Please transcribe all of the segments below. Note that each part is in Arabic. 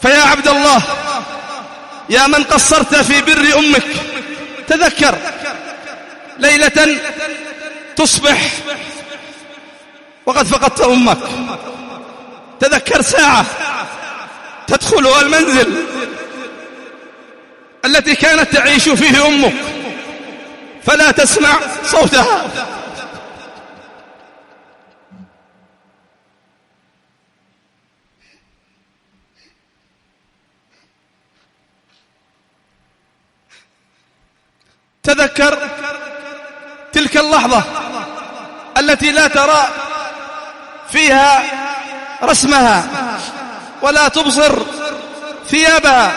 فيا عبد الله، يا من قصرت في بر أمك، تذكر ليلة تصبح وقد فقدت أمك، تذكر ساعة تدخلها المنزل التي كانت تعيش فيه أمك فلا تسمع صوتها. تذكر تلك اللحظة التي لا ترى فيها رسمها ولا تبصر ثيابها.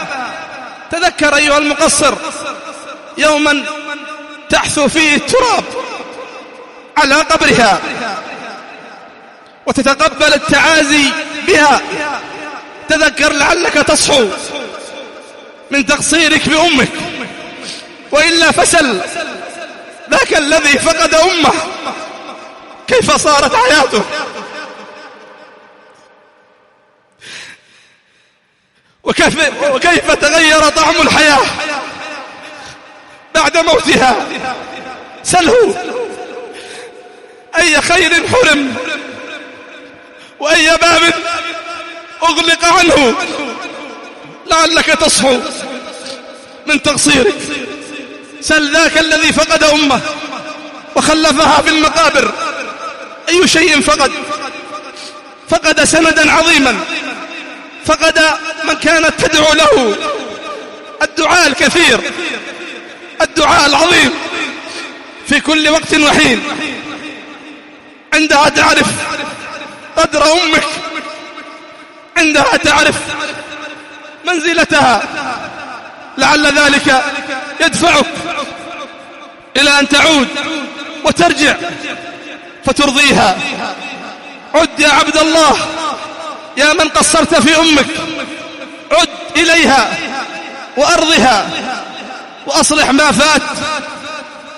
تذكر أيها المقصر يوما تحثو فيه التراب على قبرها وتتقبل التعازي بها. تذكر لعلك تصحو من تقصيرك بأمك، وإلا فسل ذاك الذي فقد أمه كيف صارت حياته، وكيف تغير طعم الحياة بعد موتها. سله أي خير حرم وأي باب أغلق عنه لعلك تصحو من تقصيرك. سل ذاك الذي فقد أمه وخلفها في المقابر أي شيء فقد؟ فقد سندا عظيما، فقد من كانت تدعو له. الدعاء الكثير، الدعاء العظيم في كل وقت وحين. عندها تعرف قدر أمك، عندها تعرف منزلتها، لعل ذلك يدفعك إلى أن تعود وترجع فترضيها. عد يا عبد الله، يا من قصرت في أمك، عد إليها وأرضها وأصلح ما فات،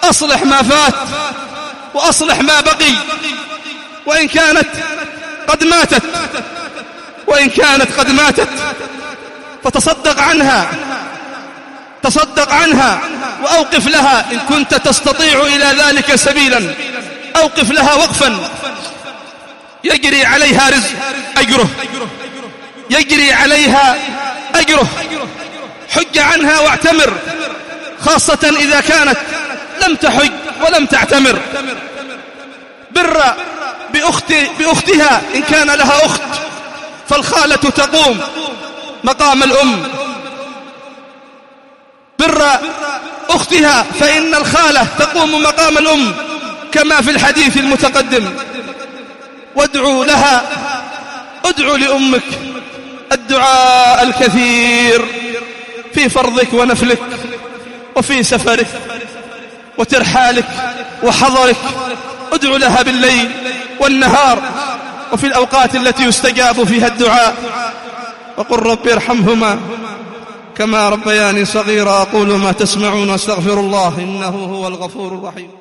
أصلح ما فات وأصلح ما بقي. وإن كانت قد ماتت، وإن كانت قد ماتت فتصدق عنها، تصدق عنها وأوقف لها إن كنت تستطيع إلى ذلك سبيلا. أوقف لها وقفا يجري عليها رزق أجره، يجري عليها أجره. حج عنها واعتمر، خاصة إذا كانت لم تحج ولم تعتمر. بر بأختها إن كان لها أخت، فالخالة تقوم مقام الأم. بر أختها فإن الخالة تقوم مقام الأم كما في الحديث المتقدم. وادعوا لها، ادعوا لأمك الدعاء الكثير في فرضك ونفلك وفي سفرك وترحالك وحضرك. ادعوا لها بالليل والنهار وفي الأوقات التي يستجاب فيها الدعاء. وقل رب ارحمهما كما ربياني صغيرا. أقول ما تسمعون واستغفر الله إنه هو الغفور الرحيم.